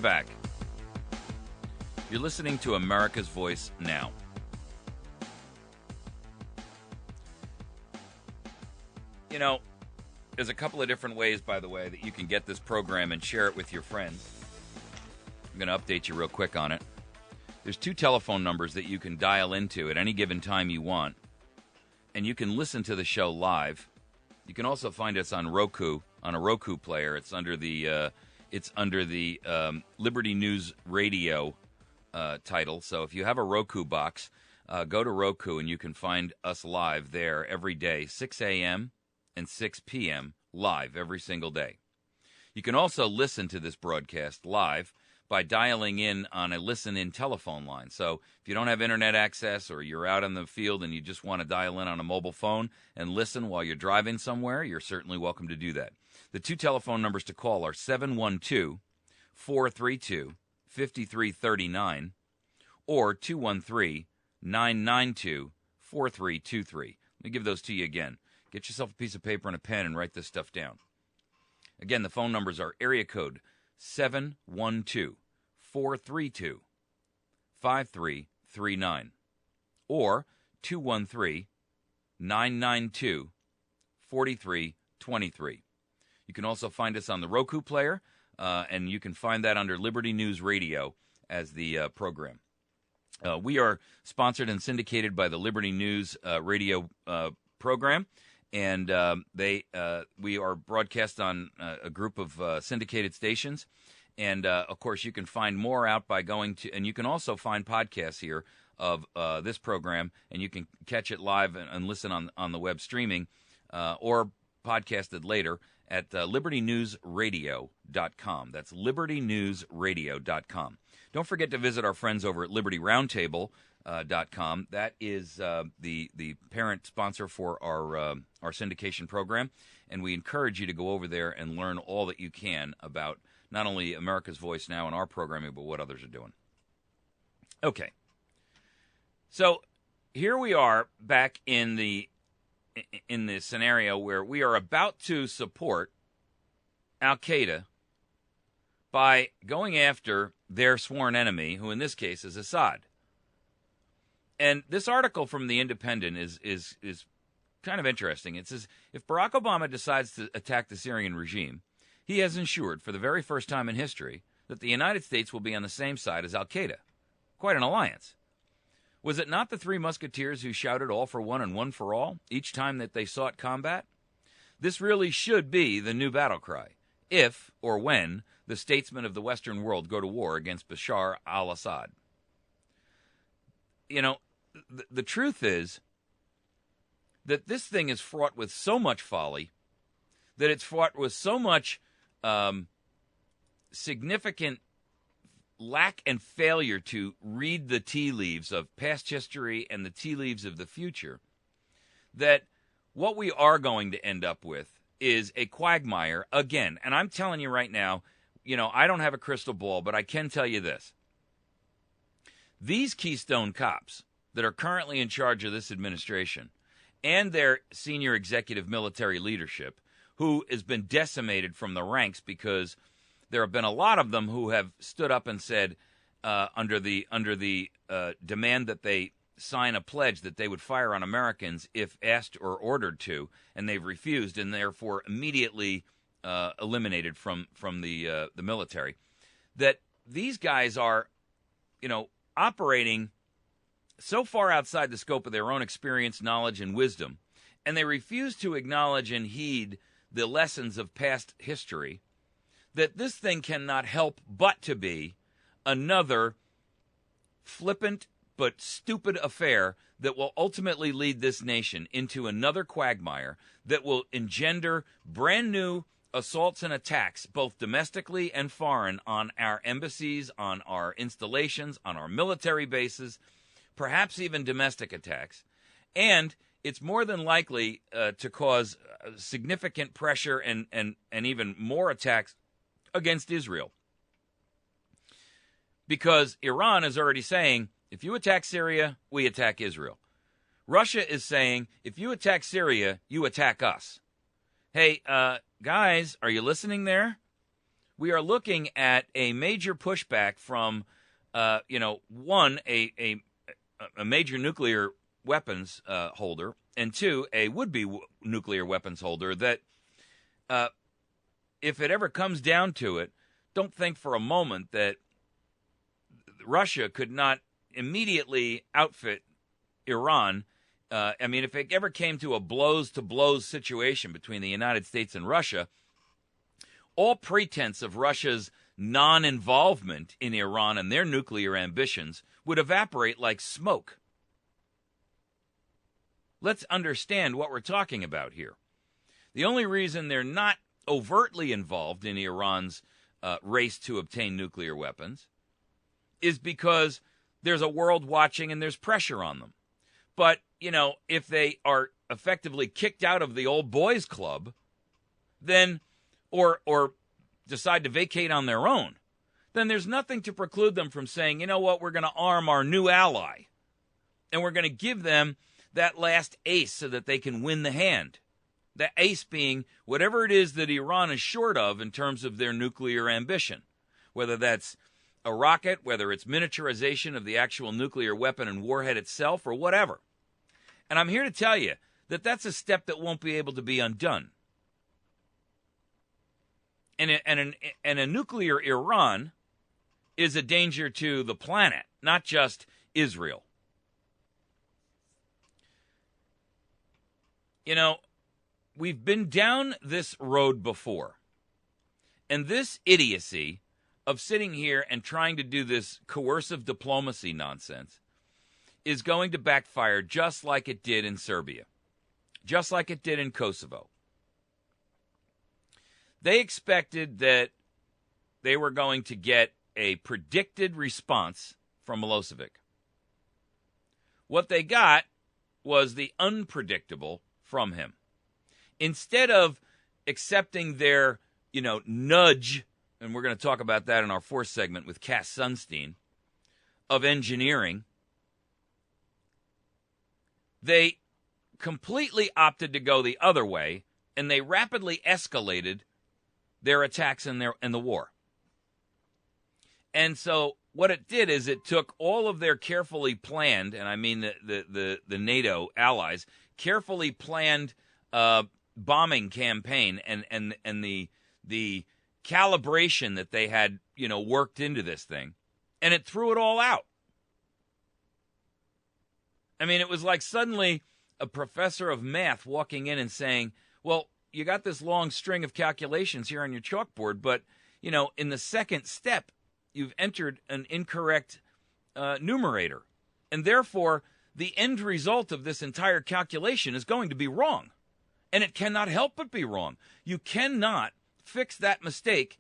back. You're listening to America's Voice Now. You know, there's a couple of different ways, by the way, that you can get this program and share it with your friends. I'm going to update you real quick on it. There's 2 telephone numbers that you can dial into at any given time you want, and you can listen to the show live. You can also find us on Roku, on a Roku player. It's under the Liberty News Radio title. So if you have a Roku box, go to Roku and you can find us live there every day, 6 a.m. and 6 p.m. live every single day. You can also listen to this broadcast live by dialing in on a listen-in telephone line. So if you don't have internet access or you're out in the field and you just want to dial in on a mobile phone and listen while you're driving somewhere, you're certainly welcome to do that. The 2 telephone numbers to call are 712-432-5339 or 213-992-4323. Let me give those to you again. Get yourself a piece of paper and a pen and write this stuff down. Again, the phone numbers are area code 712-432-5339 or 213-992-4323. You can also find us on the Roku player, and you can find that under Liberty News Radio as the program. We are sponsored and syndicated by the Liberty News Radio program, and we are broadcast on a group of syndicated stations. And, of course, you can find more out by going to – and you can also find podcasts here of this program, and you can catch it live and listen on the web streaming or podcasted later at libertynewsradio.com. That's libertynewsradio.com. Don't forget to visit our friends over at libertyroundtable.com. That is the parent sponsor for our syndication program, and we encourage you to go over there and learn all that you can about not only America's Voice Now and our programming, but what others are doing. Okay. So here we are back in the scenario where we are about to support Al-Qaeda by going after their sworn enemy, who in this case is Assad. And this article from The Independent is kind of interesting. It says, if Barack Obama decides to attack the Syrian regime, he has ensured for the very first time in history that the United States will be on the same side as Al-Qaeda. Quite an alliance. Was it not the 3 musketeers who shouted all for one and one for all each time that they sought combat? This really should be the new battle cry, if or when the statesmen of the Western world go to war against Bashar al-Assad. You know, the truth is that this thing is fraught with so much folly, that it's fraught with so much significant lack and failure to read the tea leaves of past history and the tea leaves of the future, that what we are going to end up with is a quagmire again. And I'm telling you right now, you know, I don't have a crystal ball, but I can tell you this. These Keystone Kops that are currently in charge of this administration and their senior executive military leadership, who has been decimated from the ranks because there have been a lot of them who have stood up and said, under the demand that they sign a pledge that they would fire on Americans if asked or ordered to, and they've refused, and therefore immediately eliminated from the military. That these guys are, you know, operating so far outside the scope of their own experience, knowledge, and wisdom, and they refuse to acknowledge and heed the lessons of past history, that this thing cannot help but to be another flippant but stupid affair that will ultimately lead this nation into another quagmire that will engender brand new assaults and attacks, both domestically and foreign, on our embassies, on our installations, on our military bases, perhaps even domestic attacks. And it's more than likely to cause significant pressure and even more attacks against Israel. Because Iran is already saying, if you attack Syria, we attack Israel. Russia is saying, if you attack Syria, you attack us. Hey, guys, are you listening there? we are looking at a major pushback from, one, a major nuclear weapons holder, and two, a would-be nuclear weapons holder that, if it ever comes down to it, don't think for a moment that Russia could not immediately outfit Iran. If it ever came to a blows-to-blows situation between the United States and Russia, all pretense of Russia's non-involvement in Iran and their nuclear ambitions would evaporate like smoke. Let's understand what we're talking about here. The only reason they're not overtly involved in Iran's race to obtain nuclear weapons is because there's a world watching and there's pressure on them. But, if they are effectively kicked out of the old boys club, then, or decide to vacate on their own, then there's nothing to preclude them from saying, you know what, we're going to arm our new ally, and we're going to give them that last ace so that they can win the hand. The ace being whatever it is that Iran is short of in terms of their nuclear ambition, whether that's a rocket, whether it's miniaturization of the actual nuclear weapon and warhead itself, or whatever. And I'm here to tell you that that's a step that won't be able to be undone. And a nuclear Iran is a danger to the planet, not just Israel. We've been down this road before. And this idiocy of sitting here and trying to do this coercive diplomacy nonsense is going to backfire just like it did in Serbia, just like it did in Kosovo. They expected that they were going to get a predicted response from Milosevic. What they got was the unpredictable from him. Instead of accepting their, nudge, and we're going to talk about that in our fourth segment with Cass Sunstein, of engineering, they completely opted to go the other way, and they rapidly escalated their attacks in the war. And so what it did is it took all of their carefully planned, and I mean the NATO allies, carefully planned bombing campaign and the calibration that they had, worked into this thing, and it threw it all out. It was like suddenly a professor of math walking in and saying, well, you got this long string of calculations here on your chalkboard, but, in the second step, you've entered an incorrect numerator. And therefore, the end result of this entire calculation is going to be wrong. And it cannot help but be wrong. You cannot fix that mistake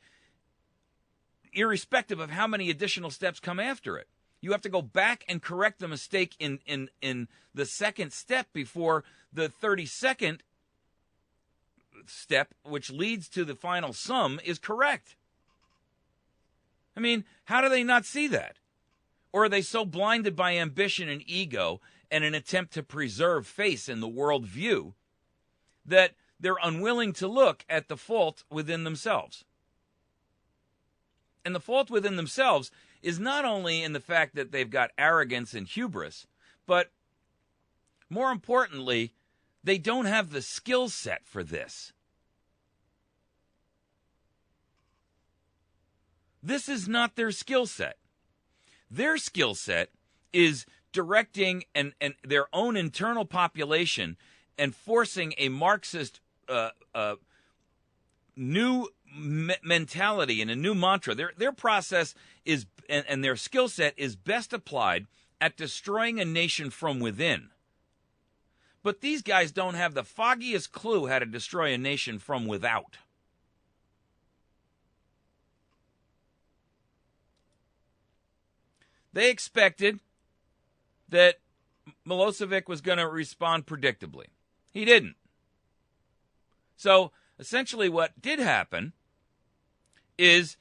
irrespective of how many additional steps come after it. You have to go back and correct the mistake in the second step before the 32nd step, which leads to the final sum, is correct. How do they not see that? Or are they so blinded by ambition and ego and an attempt to preserve face in the world view that they're unwilling to look at the fault within themselves? And the fault within themselves is not only in the fact that they've got arrogance and hubris, but more importantly, they don't have the skill set for this. This is not their skill set. Their skill set is directing and their own internal population and forcing a Marxist new mentality and a new mantra. Their process is, and their skill set is best applied at destroying a nation from within. But these guys don't have the foggiest clue how to destroy a nation from without. They expected that Milosevic was going to respond predictably. He didn't. So essentially what did happen is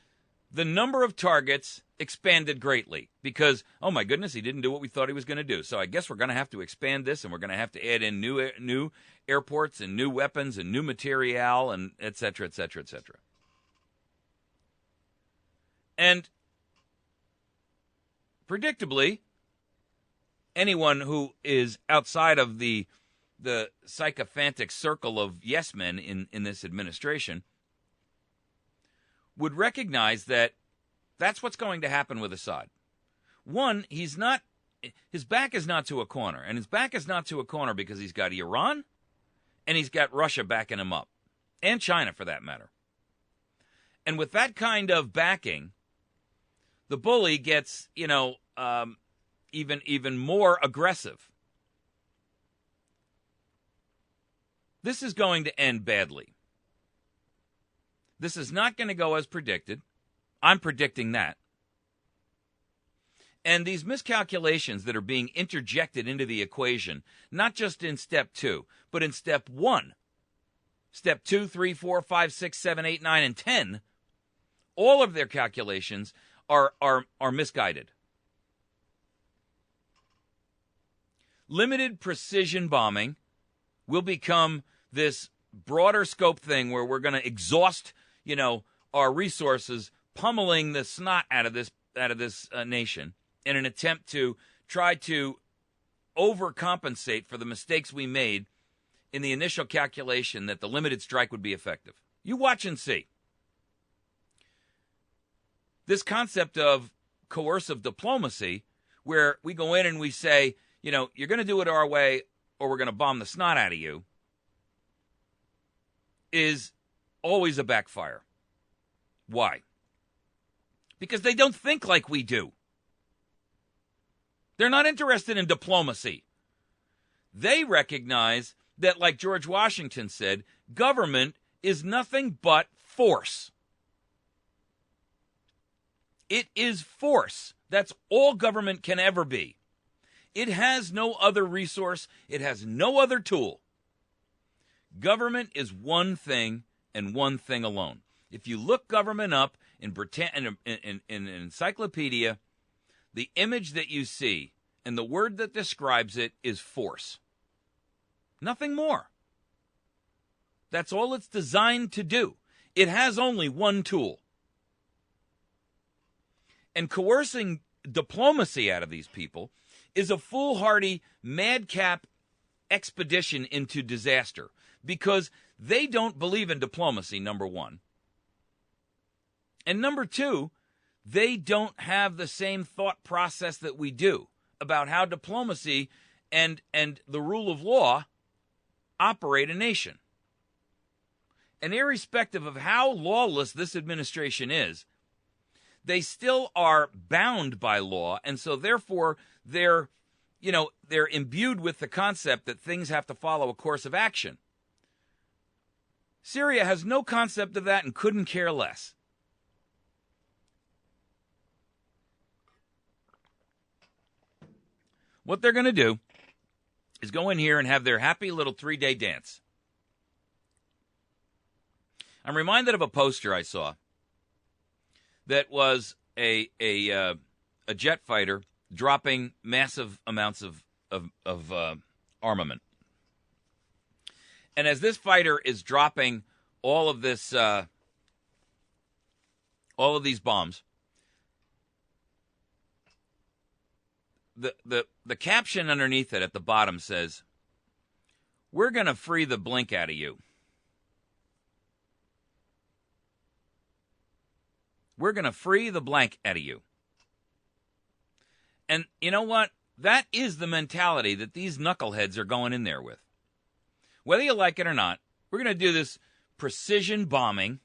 the number of targets expanded greatly because, oh my goodness, he didn't do what we thought he was going to do. So I guess we're going to have to expand this, and we're going to have to add in new airports and new weapons and new material and et cetera, et cetera, et cetera. And predictably, anyone who is outside of the sycophantic circle of yes men in this administration would recognize that that's what's going to happen with Assad. One, his back is not to a corner, and his back is not to a corner because he's got Iran and he's got Russia backing him up, and China for that matter. And with that kind of backing, the bully gets, even more aggressive. This is going to end badly. This is not going to go as predicted. I'm predicting that. And these miscalculations that are being interjected into the equation, not just in step 2, but in step 1, step 2, 3, 4, 5, 6, 7, 8, 9, and 10, all of their calculations are misguided. Limited precision bombing will become this broader scope thing where we're going to exhaust, our resources, pummeling the snot out of this nation in an attempt to try to overcompensate for the mistakes we made in the initial calculation that the limited strike would be effective. You watch and see. This concept of coercive diplomacy, where we go in and we say, you're going to do it our way or we're going to bomb the snot out of you, is always a backfire. Why? Because they don't think like we do. They're not interested in diplomacy. They recognize that, like George Washington said, government is nothing but force. It is force. That's all government can ever be. It has no other resource. It has no other tool. Government is one thing and one thing alone. If you look government up in an encyclopedia, the image that you see and the word that describes it is force. Nothing more. That's all it's designed to do. It has only one tool. And coercing diplomacy out of these people is a foolhardy, madcap expedition into disaster because they don't believe in diplomacy, number one. And number two, they don't have the same thought process that we do about how diplomacy and the rule of law operate a nation. And irrespective of how lawless this administration is, they still are bound by law, and so therefore they're imbued with the concept that things have to follow a course of action. Syria has no concept of that and couldn't care less. What they're going to do is go in here and have their happy little 3-day dance. I'm reminded of a poster I saw that was a jet fighter dropping massive amounts of armament. And as this fighter is dropping all of these bombs, the caption underneath it at the bottom says, "We're going to free the blink out of you." We're going to free the blank out of you. And you know what? That is the mentality that these knuckleheads are going in there with. Whether you like it or not, we're going to do this precision bombing.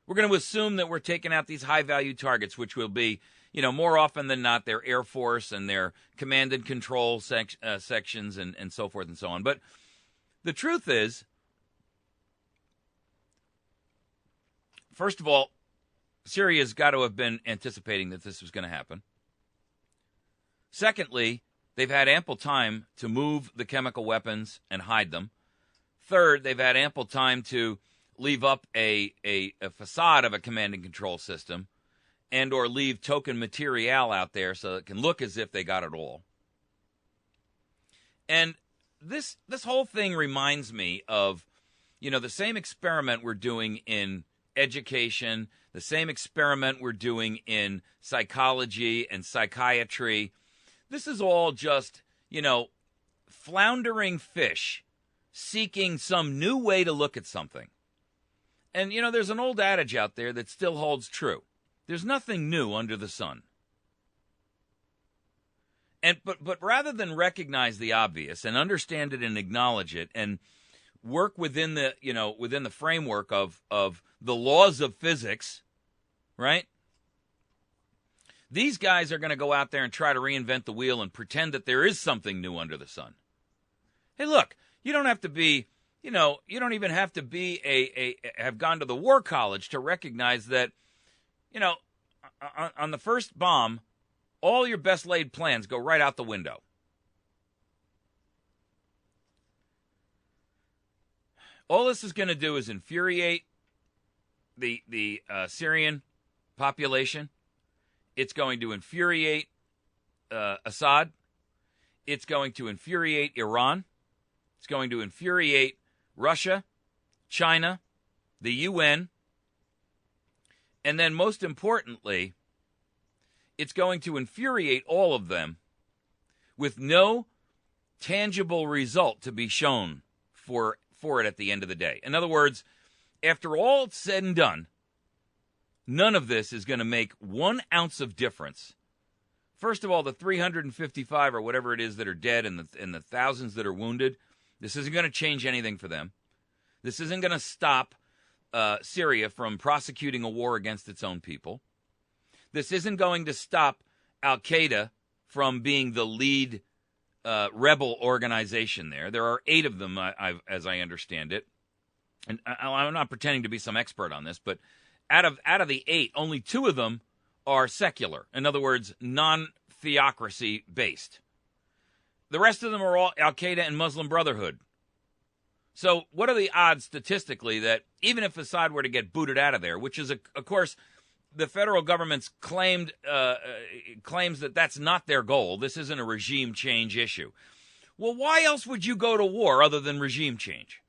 We're going to assume that we're taking out these high-value targets, which will be, more often than not, their Air Force and their command and control sections and so forth and so on. But the truth is, first of all, Syria's got to have been anticipating that this was going to happen. Secondly, they've had ample time to move the chemical weapons and hide them. Third, they've had ample time to leave up a facade of a command and control system and or leave token material out there so it can look as if they got it all. And this whole thing reminds me of, the same experiment we're doing in education, the same experiment we're doing in psychology and psychiatry. This is all just, floundering fish seeking some new way to look at something. And, there's an old adage out there that still holds true. There's nothing new under the sun. But rather than recognize the obvious and understand it and acknowledge it and work within the framework of the laws of physics, right? These guys are going to go out there and try to reinvent the wheel and pretend that there is something new under the sun. Hey, look, you don't have to be, you don't even have to be have gone to the war college to recognize that, on the first bomb, all your best laid plans go right out the window. All this is going to do is infuriate the Syrian population. It's going to infuriate Assad. It's going to infuriate Iran. It's going to infuriate Russia, China, the UN, and then most importantly, it's going to infuriate all of them with no tangible result to be shown for it at the end of the day. In other words, after all it's said and done, none of this is going to make 1 ounce of difference. First of all, the 355 or whatever it is that are dead and the thousands that are wounded, this isn't going to change anything for them. This isn't going to stop Syria from prosecuting a war against its own people. This isn't going to stop Al-Qaeda from being the lead rebel organization there. There are 8 of them, as I understand it. And I'm not pretending to be some expert on this, but out of the 8, only 2 of them are secular. In other words, non-theocracy based. The rest of them are all Al-Qaeda and Muslim Brotherhood. So what are the odds statistically that even if Assad were to get booted out of there, which is, of course, the federal government's claims that that's not their goal. This isn't a regime change issue. Well, why else would you go to war other than regime change?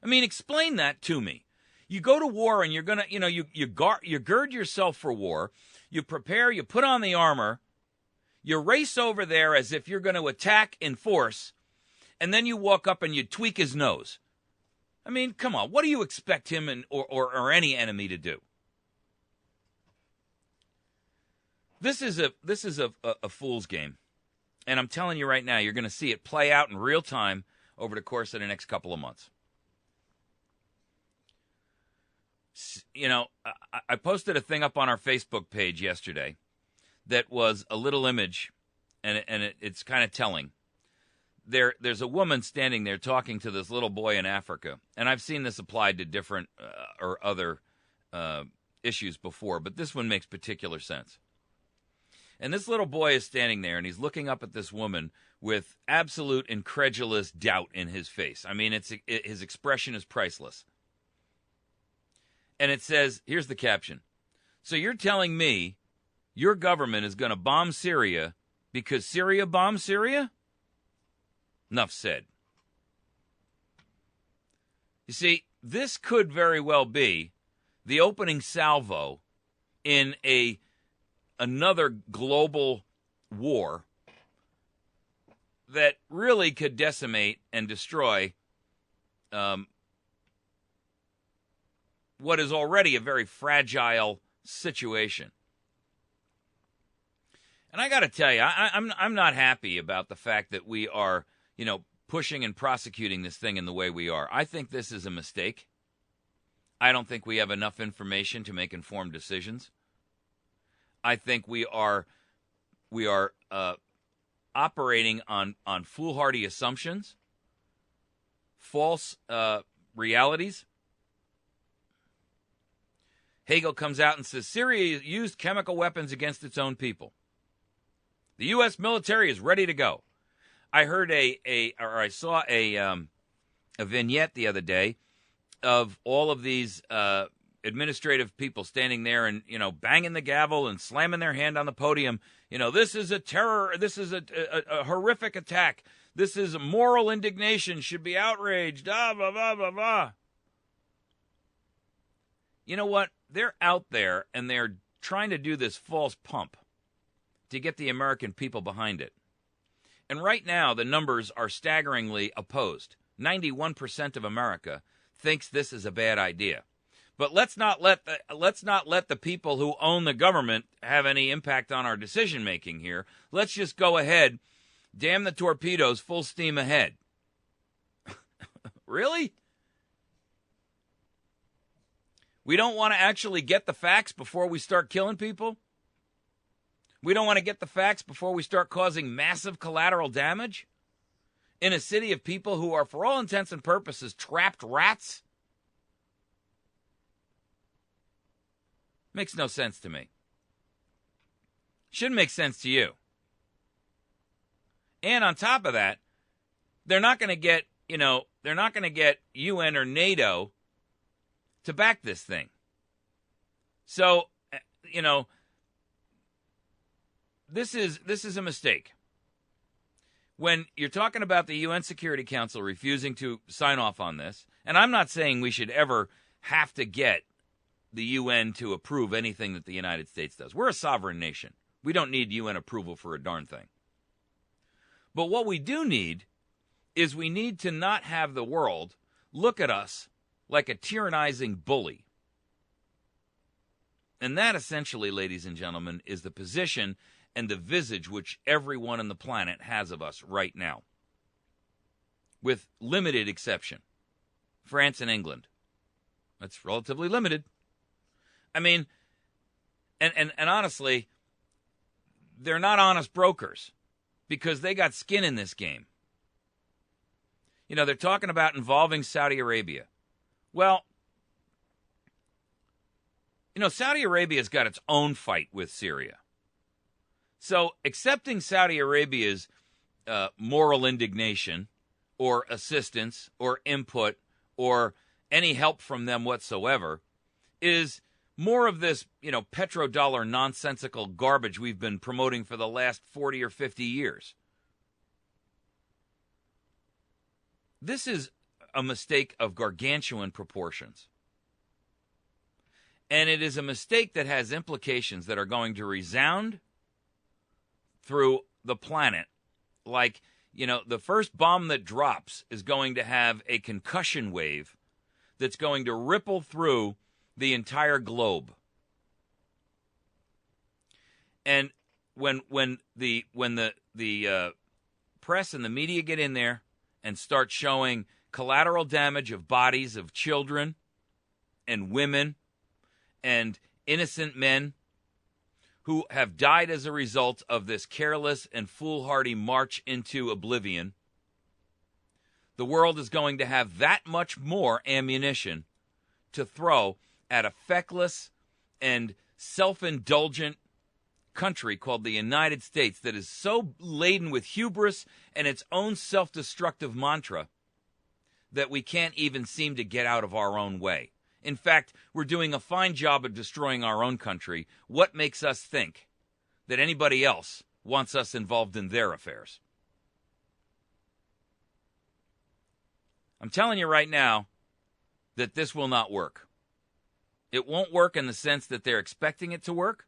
I mean, explain that to me. You go to war and you're going to, you gird yourself for war. You prepare, you put on the armor. You race over there as if you're going to attack in force. And then you walk up and you tweak his nose. I mean, come on. What do you expect him or any enemy to do? This is a fool's game, and I'm telling you right now, you're going to see it play out in real time over the course of the next couple of months. I posted a thing up on our Facebook page yesterday that was a little image, and it's kind of telling. There's a woman standing there talking to this little boy in Africa, and I've seen this applied to different or other issues before, but this one makes particular sense. And this little boy is standing there, and he's looking up at this woman with absolute incredulous doubt in his face. I mean, his expression is priceless. And it says, here's the caption. So you're telling me your government is going to bomb Syria because Syria bombed Syria? Enough said. You see, this could very well be the opening salvo in another global war that really could decimate and destroy what is already a very fragile situation. And I got to tell you, I'm not happy about the fact that we are, pushing and prosecuting this thing in the way we are. I think this is a mistake. I don't think we have enough information to make informed decisions. I think we are operating on foolhardy assumptions, false realities. Hagel comes out and says Syria used chemical weapons against its own people. The U.S. military is ready to go. I heard I saw a vignette the other day of all of these administrative people standing there and, banging the gavel and slamming their hand on the podium. This is a horrific attack. This is moral indignation, should be outraged, blah, blah, blah, blah, blah. you know what? They're out there and they're trying to do this false pump to get the American people behind it. And right now, the numbers are staggeringly opposed. 91% of America thinks this is a bad idea. But let's not let the people who own the government have any impact on our decision making here. Let's just go ahead, damn the torpedoes, full steam ahead. Really? We don't want to actually get the facts before we start killing people? We don't want to get the facts before we start causing massive collateral damage in a city of people who are, for all intents and purposes, trapped rats? Makes no sense to me. Shouldn't make sense to you. And on top of that, they're not going to get, they're not going to get UN or NATO to back this thing. So, this is a mistake. When you're talking about the UN Security Council refusing to sign off on this, and I'm not saying we should ever have to get the UN to approve anything that the United States does. We're a sovereign nation. We don't need UN approval for a darn thing. But what we do need is we need to not have the world look at us like a tyrannizing bully. And that essentially, ladies and gentlemen, is the position and the visage which everyone on the planet has of us right now. With limited exception. France and England. That's relatively limited. I mean, and honestly, they're not honest brokers because they got skin in this game. They're talking about involving Saudi Arabia. Well, Saudi Arabia's got its own fight with Syria. So accepting Saudi Arabia's moral indignation or assistance or input or any help from them whatsoever is more of this, petrodollar nonsensical garbage we've been promoting for the last 40 or 50 years. This is a mistake of gargantuan proportions. And it is a mistake that has implications that are going to resound through the planet. Like, the first bomb that drops is going to have a concussion wave that's going to ripple through the entire globe. And when the press and the media get in there and start showing collateral damage of bodies of children and women and innocent men who have died as a result of this careless and foolhardy march into oblivion, the world is going to have that much more ammunition to throw at a feckless and self-indulgent country called the United States that is so laden with hubris and its own self-destructive mantra that we can't even seem to get out of our own way. In fact, we're doing a fine job of destroying our own country. What makes us think that anybody else wants us involved in their affairs? I'm telling you right now that this will not work. It won't work in the sense that they're expecting it to work.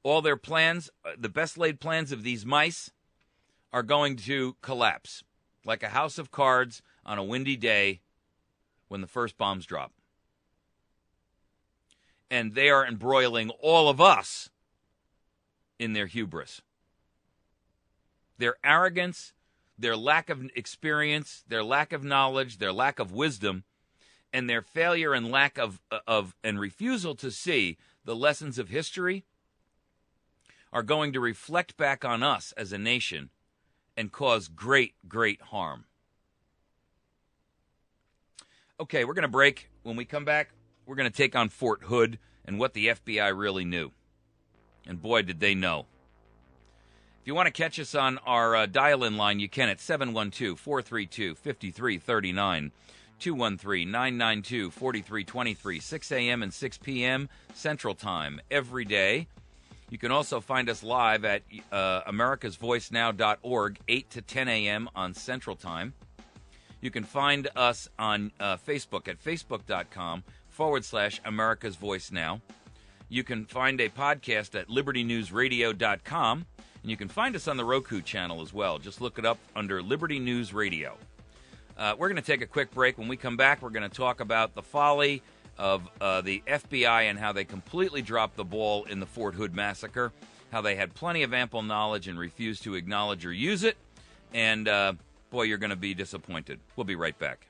All their plans, the best laid plans of these mice, are going to collapse like a house of cards on a windy day when the first bombs drop. And they are embroiling all of us in their hubris. Their arrogance, their lack of experience, their lack of knowledge, their lack of wisdom, and their failure and lack of and refusal to see the lessons of history are going to reflect back on us as a nation and cause great, great harm. Okay, we're going to break. When we come back, we're going to take on Fort Hood and what the FBI really knew. And boy, did they know. If you want to catch us on our dial-in line, you can at 712-432-5339, 213-992-4323, 6 a.m. and 6 p.m. Central Time every day. You can also find us live at americasvoicenow.org, 8 to 10 a.m. on Central Time. You can find us on Facebook at facebook.com libertynewsradio.com/America's Voice Now. You can find a podcast at libertynewsradio.com, and you can find us on the Roku channel as well. Just look it up under Liberty News Radio. We're going to take a quick break. When we come back, we're going to talk about the folly of the FBI and how they completely dropped the ball in the Fort Hood massacre, how they had plenty of ample knowledge and refused to acknowledge or use it. And, boy, you're going to be disappointed. We'll be right back.